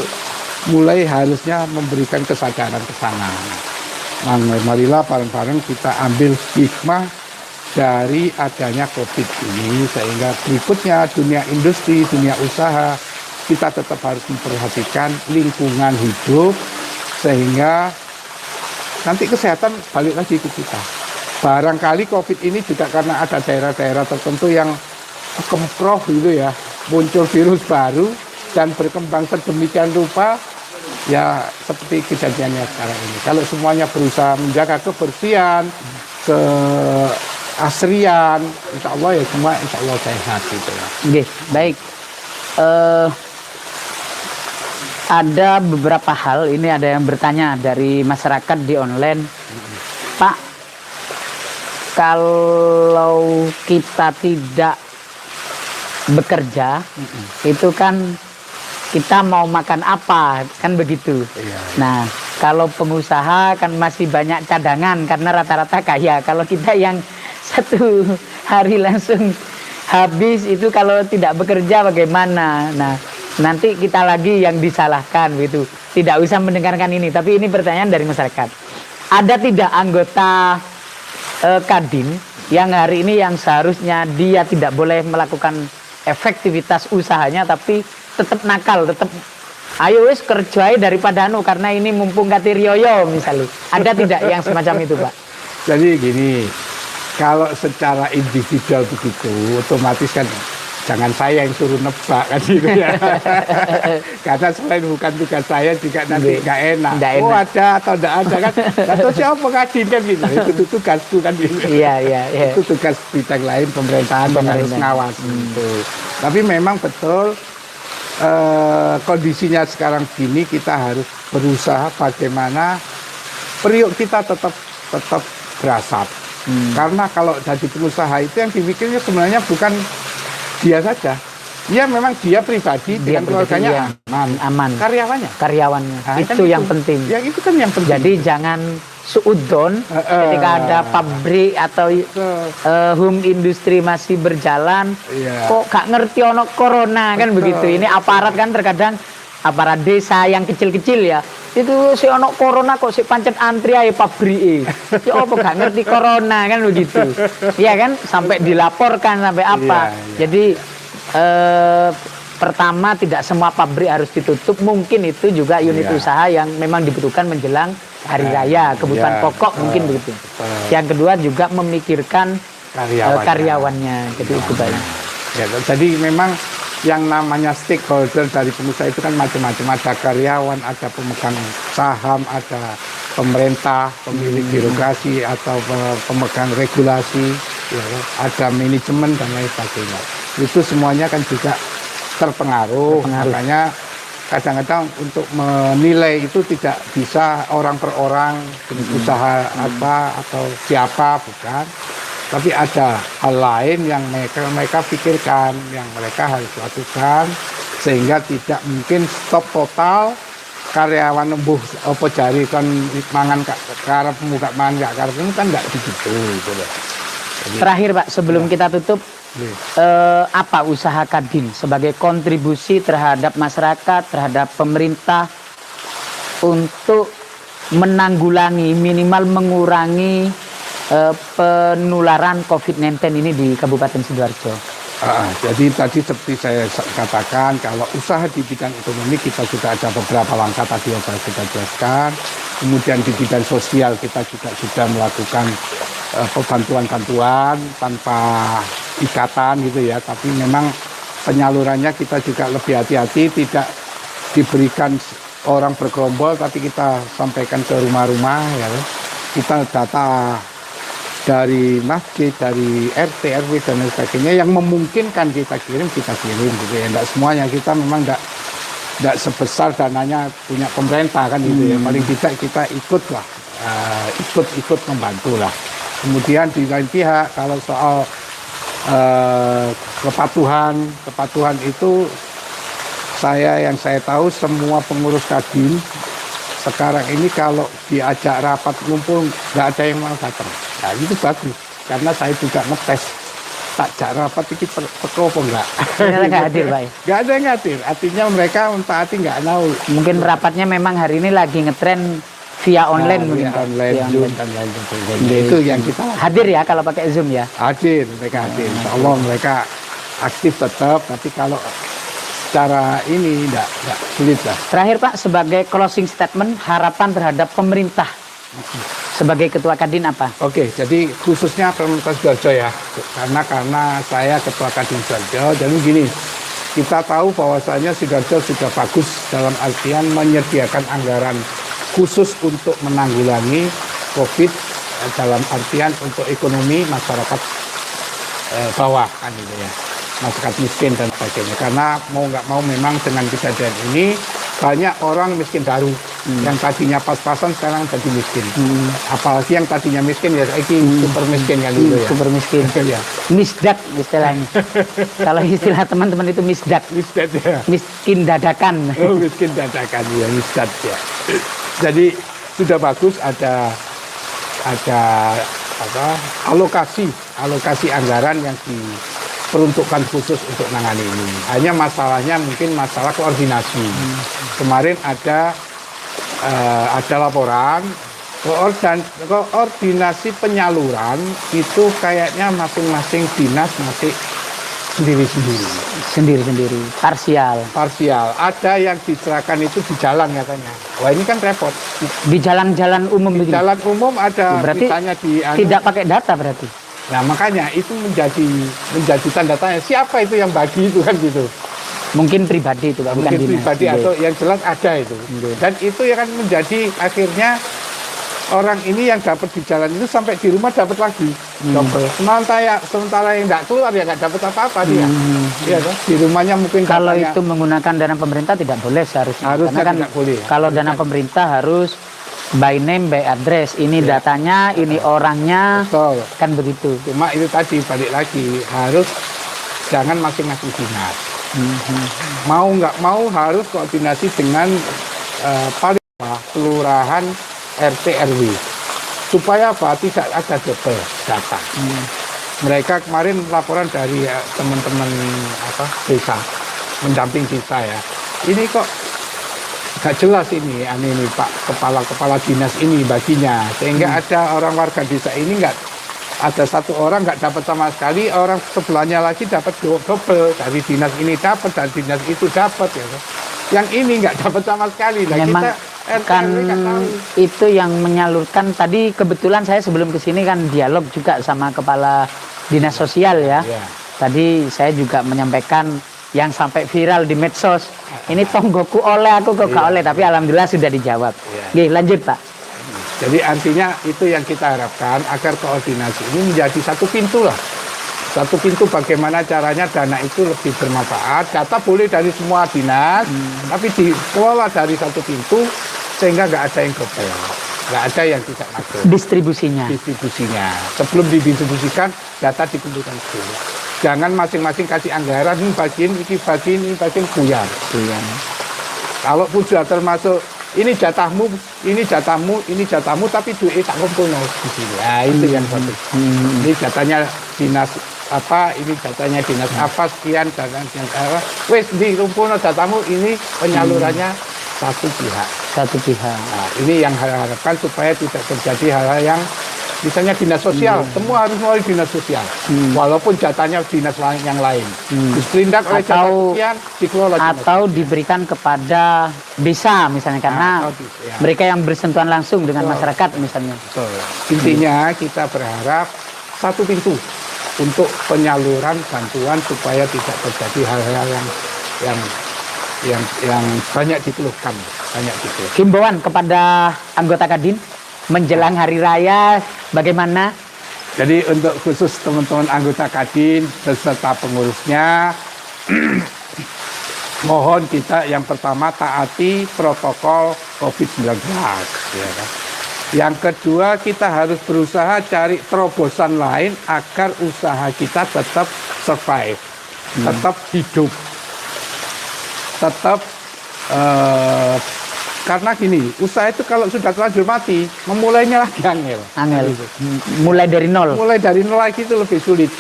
mulai harusnya memberikan kesadaran ke sana. Marilah bareng-bareng kita ambil hikmah dari adanya COVID ini, sehingga berikutnya dunia industri, dunia usaha, kita tetap harus memperhatikan lingkungan hidup, sehingga nanti kesehatan balik lagi ke kita. Barangkali COVID ini juga karena ada daerah-daerah tertentu yang kemproh gitu ya, muncul virus baru dan berkembang sedemikian rupa. Ya seperti kejadiannya sekarang ini. Kalau semuanya berusaha menjaga kebersihan, keasrian, insya Allah ya semua insya Allah sehat gitu ya. Oke, baik. Ada beberapa hal, ini ada yang bertanya dari masyarakat di online. Pak, kalau kita tidak bekerja, itu kan kita mau makan apa, kan begitu. Nah, kalau pengusaha kan masih banyak cadangan karena rata-rata kaya. Kalau kita yang satu hari langsung habis itu, kalau tidak bekerja bagaimana? Nah, nanti kita lagi yang disalahkan gitu. Tidak usah mendengarkan ini, tapi ini pertanyaan dari masyarakat. Ada tidak anggota Kadin yang hari ini yang seharusnya dia tidak boleh melakukan efektivitas usahanya, tapi tetap nakal, tetap ayo wis kerjai daripada karena ini mumpung kati rioyo misalnya. Ada tidak yang semacam itu Pak? Jadi gini, kalau secara individual begitu, otomatis kan jangan saya yang suruh nebak kan gitu ya. Karena selain bukan tugas saya juga nanti nggak enak. Oh ada atau tidak ada kan? Atau siapa Kadin kan gitu. Itu tugasku kan gitu. Iya. Itu tugas bidang lain pemerintahan yang harus ngawas gitu. Tapi memang betul. Kondisinya sekarang gini, kita harus berusaha bagaimana periuk kita tetap berasap. Karena kalau jadi pengusaha itu yang dimikirnya sebenarnya bukan dia saja. Ya memang dia pribadi dengan keluarganya aman. Karyawannya. Nah, itu yang penting. Ya itu kan yang penting. Jadi jangan suudon ketika ada pabrik atau home industri masih berjalan, kok gak ngerti ono corona kan begitu. Ini aparat kan terkadang aparat desa yang kecil-kecil ya. Itu si ono corona kok si pancet antri ae pabrike. Ya apa gak ngerti corona kan begitu. Iya kan sampai dilaporkan sampai apa. Jadi pertama tidak semua pabrik harus ditutup, mungkin itu juga unit usaha yang memang dibutuhkan menjelang hari raya, kebutuhan pokok mungkin begitu. Yang kedua juga memikirkan karyawannya. Jadi itu baik. Ya, jadi memang yang namanya stakeholder dari pengusaha itu kan macam-macam, ada karyawan, ada pemegang saham, ada pemerintah, pemilik birokrasi atau pemegang regulasi, ya, ada manajemen dan lain sebagainya. Itu semuanya kan juga terpengaruh. Makanya kadang-kadang untuk menilai itu tidak bisa orang per orang, usaha apa atau siapa, bukan. Tapi ada hal lain yang mereka pikirkan, yang mereka harus lakukan, sehingga tidak mungkin stop total karyawan nembuh apa jari kan mangan karep muka mangan gak karep itu kan nggak begitu gitu loh. Terakhir Pak, sebelum kita tutup, apa usaha Kadin sebagai kontribusi terhadap masyarakat, terhadap pemerintah untuk menanggulangi, minimal mengurangi penularan COVID-19 ini di Kabupaten Sidoarjo? Jadi tadi seperti saya katakan, kalau usaha di bidang ekonomi kita sudah ada beberapa langkah tadi yang saya sudah jelaskan. Kemudian di bidang sosial kita juga sudah melakukan bantuan-bantuan tanpa ikatan gitu ya. Tapi memang penyalurannya kita juga lebih hati-hati, tidak diberikan orang bergerombol, tapi kita sampaikan ke rumah-rumah ya. Kita data dari masjid, dari RT, RW dan lain sebagainya yang memungkinkan kita kirim gitu ya. Enggak semuanya, kita memang enggak sebesar dananya punya pemerintah kan gitu ya. Paling tidak kita ikut lah, ikut membantu lah. Kemudian di lain pihak kalau soal kepatuhan itu yang saya tahu semua pengurus Kadin sekarang ini kalau diajak rapat ngumpul nggak ada yang mau datang. Nah itu bagus, karena saya juga ngetes takjak rapat ini apa enggak. Ternyata nggak hadir Pak? Nggak ada yang hadir, artinya mereka mentaati nggak tahu. Mungkin rapatnya memang hari ini lagi ngetren via online mungkin. Online, Zoom dan lain sebagainya. Itu yang kita hadir ya kalau pakai Zoom ya? Hadir, mereka hadir. Insya Allah mereka aktif tetap, tapi kalau secara ini enggak sulit lah. Terakhir Pak, sebagai closing statement, harapan terhadap pemerintah sebagai Ketua Kadin apa? Oke, jadi khususnya pemerintah Sidoarjo ya, karena saya Ketua Kadin Sidoarjo, jadi gini, kita tahu bahwasanya Sidoarjo sudah bagus dalam artian menyediakan anggaran khusus untuk menanggulangi COVID, dalam artian untuk ekonomi masyarakat bawah kan gitu ya, masyarakat miskin dan sebagainya. Karena mau nggak mau memang dengan kejadian ini banyak orang miskin baru yang tadinya pas-pasan sekarang jadi miskin. Apalagi yang tadinya miskin ya ini super miskin kan gitu ya. Super miskin. Ya. Misdak istilahnya. Kalau istilah teman-teman itu misdak. Misdak ya. Miskin dadakan. Oh, miskin dadakan ya, misdak ya. Jadi sudah bagus ada alokasi anggaran yang diperuntukkan khusus untuk menangani ini. Hanya masalahnya mungkin masalah koordinasi. Kemarin ada laporan koordinasi penyaluran itu kayaknya masing-masing dinas masih sendiri-sendiri, parsial. Ada yang diserahkan itu di jalan katanya. Wah ini kan repot. Di jalan-jalan umum di jalan umum ada, berarti misalnya tidak pakai data berarti. Nah makanya itu menjadi tanda tanya, siapa itu yang bagi itu kan gitu. Mungkin pribadi itu Pak, bukan mungkin dinas. Pribadi atau yang jelas ada itu. Dan itu ya kan menjadi akhirnya orang ini yang dapat di jalan itu sampai di rumah dapat lagi. Sementara yang nggak keluar ya nggak dapat apa-apa dia. Iya kan? Di rumahnya mungkin kalau itu menggunakan dana pemerintah tidak boleh seharusnya. Karena kan boleh. Kalau dana pemerintah harus by name, by address. Ini datanya, ini orangnya. Betul. Kan begitu. Cuma itu tadi balik lagi harus jangan masing-masing dinas. Mau nggak mau harus koordinasi dengan kelurahan RT RW supaya apa tidak ada double data. Mereka kemarin laporan dari teman-teman desa mendamping kita ya. Ini kok gak jelas ini Pak kepala dinas ini baginya, sehingga ada orang warga desa ini nggak ada satu orang nggak dapat sama sekali, orang sebelahnya lagi dapat double, dari dinas ini dapat, dari dinas itu dapat ya. Yang ini nggak dapat sama sekali. Nah, memang kita kan itu yang menyalurkan. Tadi kebetulan saya sebelum kesini kan dialog juga sama kepala dinas sosial ya. Tadi saya juga menyampaikan yang sampai viral di medsos. Ini tonggoku oleh, aku kok gak oleh, tapi alhamdulillah sudah dijawab. Oke, lanjut Pak. Jadi artinya itu yang kita harapkan, agar koordinasi ini menjadi satu pintu lah. Satu pintu bagaimana caranya dana itu lebih bermanfaat. Data boleh dari semua dinas, tapi dikelola dari satu pintu sehingga nggak ada yang gopel, nggak ada yang tidak masuk. Distribusinya. Sebelum didistribusikan, data dikumpulkan dulu. Jangan masing-masing kasih anggaran, ini bagian, buyar. Kalaupun sudah termasuk ini jatahmu, tapi duit tak kumpul di sini. Nah, itu yang satu. Ini jatahnya dinas apa, ini jatahnya dinas apa, sekian, jatahnya dinas apa. Wes dikumpul jatahmu, ini penyalurannya satu pihak. Nah, ini yang harapkan supaya tidak terjadi hal-hal yang misalnya dinas sosial, semua harus melalui dinas sosial, walaupun jatahnya dinas yang lain. Diselindak oleh jatah sekian, dikelola atau diberikan kepada desa misalnya, karena mereka yang bersentuhan langsung dengan masyarakat misalnya. Intinya kita berharap satu pintu untuk penyaluran bantuan supaya tidak terjadi hal-hal yang banyak dikeluhkan, Himbauan kepada anggota Kadin menjelang hari raya bagaimana? Jadi untuk khusus teman-teman anggota Kadin beserta pengurusnya, mohon kita yang pertama taati protokol COVID-19. Ya kan? Yang kedua, kita harus berusaha cari terobosan lain agar usaha kita tetap survive, tetap hidup, tetap karena gini, usaha itu kalau sudah terlanjur mati, memulainya lagi angel. Mulai dari nol. Mulai dari nol lagi itu lebih sulit.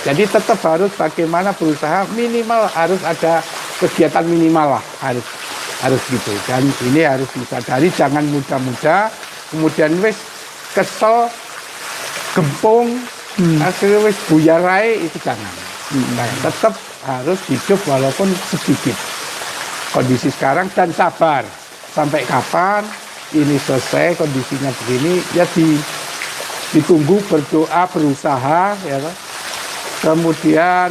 Jadi tetap harus bagaimana berusaha, minimal harus ada kegiatan minimal lah, harus gitu. Dan ini harus disadari, jangan mudah-mudah, kemudian wis kesel, gempung, akhirnya wis buyarai, itu jangan. Nah, tetap harus hidup walaupun sedikit. Kondisi sekarang dan sabar. Sampai kapan ini selesai, kondisinya begini, ya ditunggu, berdoa, berusaha, ya kan. Kemudian,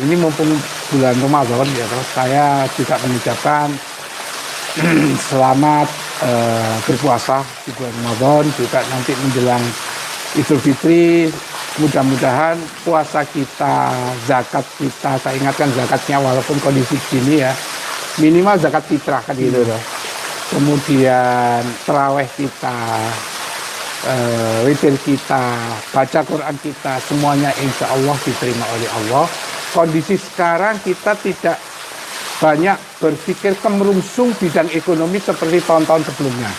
ini mumpung bulan Ramadan, ya kan, saya juga mengucapkan selamat berpuasa di bulan Ramadan, juga nanti menjelang Idul Fitri. Mudah-mudahan puasa kita, zakat kita, saya ingatkan zakatnya walaupun kondisi gini ya, minimal zakat fitrah kan gitu loh. Kemudian terawih kita, witir kita, baca Quran kita, semuanya insya Allah diterima oleh Allah. Kondisi sekarang kita tidak banyak berpikir kemerungsung bidang ekonomi seperti tahun-tahun sebelumnya.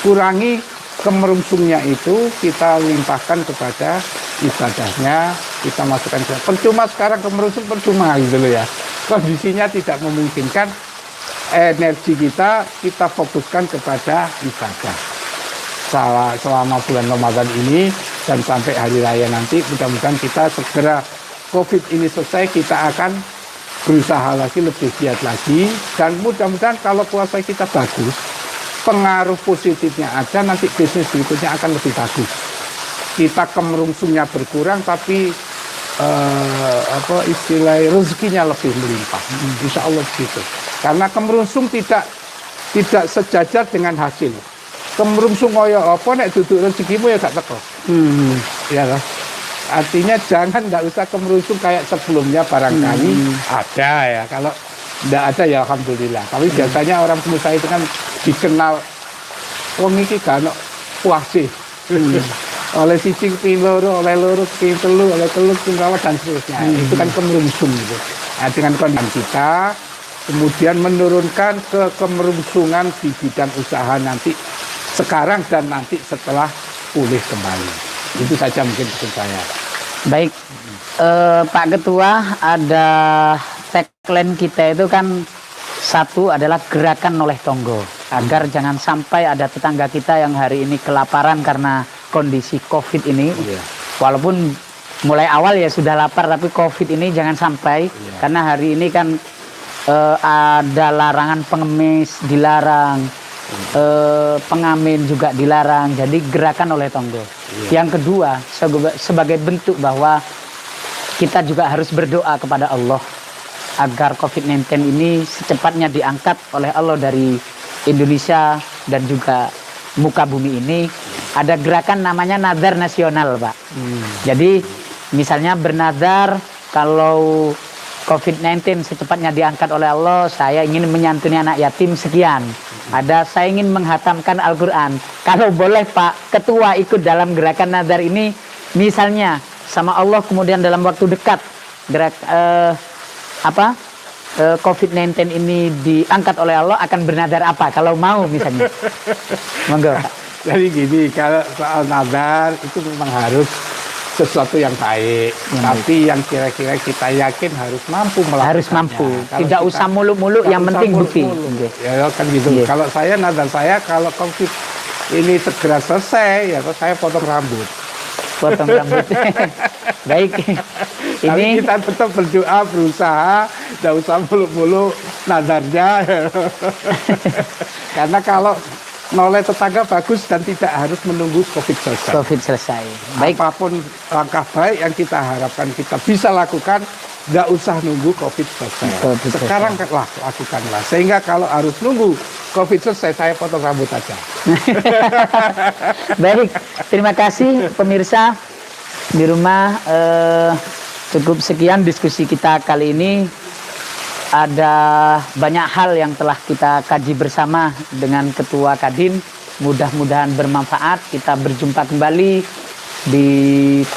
Kurangi kemerungsungnya itu, kita limpahkan kepada ibadahnya, kita masukkan ke. Percuma sekarang kemerungsung, percuma gitu loh ya. Kondisinya tidak memungkinkan. Energi kita fokuskan kepada ibadah selama bulan Ramadan ini dan sampai hari raya nanti. Mudah-mudahan kita segera COVID ini selesai, kita akan berusaha lagi, lebih giat lagi, dan mudah-mudahan kalau puasa kita bagus, pengaruh positifnya ada, nanti bisnis berikutnya akan lebih bagus. Kita kemerungsungnya berkurang, tapi rezekinya lebih melimpah. Insya Allah begitu. Karena kemerungsung tidak sejajar dengan hasil. Kemerungsung kaya apa nek duduk rezekimu ya gak teko. Ya kan? Artinya jangan, nggak usah kemerungsung kayak sebelumnya barangkali ada ya. Kalau nggak ada ya alhamdulillah. Tapi biasanya orang pengusaha itu kan dikenal wong iki gak ono puase. Oleh cicing piloro, oleh loro telu, oleh telu tinggal dan seterusnya. Itu kan kemerungsung gitu. Nah, dengan kondisi kita kemudian menurunkan kemerungsungan di bidang usaha nanti sekarang dan nanti setelah pulih kembali. Itu saja mungkin pesan saya. Baik, Pak Ketua, ada tagline kita itu kan Satu adalah gerakan noleh tonggo, agar jangan sampai ada tetangga kita yang hari ini kelaparan karena kondisi COVID ini. Walaupun mulai awal ya sudah lapar, tapi COVID ini jangan sampai, karena hari ini kan ada larangan pengemis dilarang, pengamen juga dilarang, jadi gerakan oleh tonggo. Yang kedua, sebagai bentuk bahwa kita juga harus berdoa kepada Allah agar COVID-19 ini secepatnya diangkat oleh Allah dari Indonesia dan juga muka bumi ini. Ada gerakan namanya nazar nasional, Pak. Jadi misalnya bernazar, kalau COVID-19 secepatnya diangkat oleh Allah, saya ingin menyantuni anak yatim sekian. Ada, saya ingin menghatamkan Al-Quran. Kalau boleh Pak Ketua ikut dalam gerakan nazar ini, misalnya sama Allah, kemudian dalam waktu dekat COVID-19 ini diangkat oleh Allah, akan bernazar apa? Kalau mau misalnya. Monggo. Jadi gini, kalau soal nazar itu memang harus sesuatu yang baik, tapi yang kira-kira kita yakin harus mampu melakukannya. Harus mampu, tidak usah muluk-muluk, yang penting bukti. Ya kan gitu. Kalau saya nazar saya, kalau COVID ini segera selesai, ya saya potong rambut. Potong rambut. Baik. Ini kita tetap berdoa, berusaha, tidak usah muluk-muluk nazarnya. Karena kalau noleh tetangga bagus dan tidak harus menunggu COVID selesai. COVID selesai. Baik. Apapun langkah baik yang kita harapkan kita bisa lakukan, tidak usah nunggu COVID selesai. Sekarang lah lakukanlah. Sehingga kalau harus nunggu COVID selesai, saya potong rambut aja. Baik, terima kasih pemirsa di rumah. Cukup sekian diskusi kita kali ini. Ada banyak hal yang telah kita kaji bersama dengan Ketua Kadin. Mudah-mudahan bermanfaat. Kita berjumpa kembali di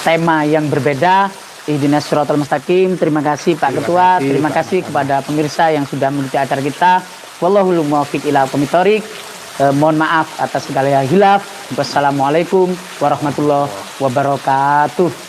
tema yang berbeda. Ihdinas Shiratal Mustaqim. Terima kasih Pak Ketua. Terima kasih kepada pemirsa yang sudah mengikuti acara kita. Wallahul muwaffiq ila aqwamit thoriq. Mohon maaf atas segala hilaf. Wassalamualaikum warahmatullahi wabarakatuh.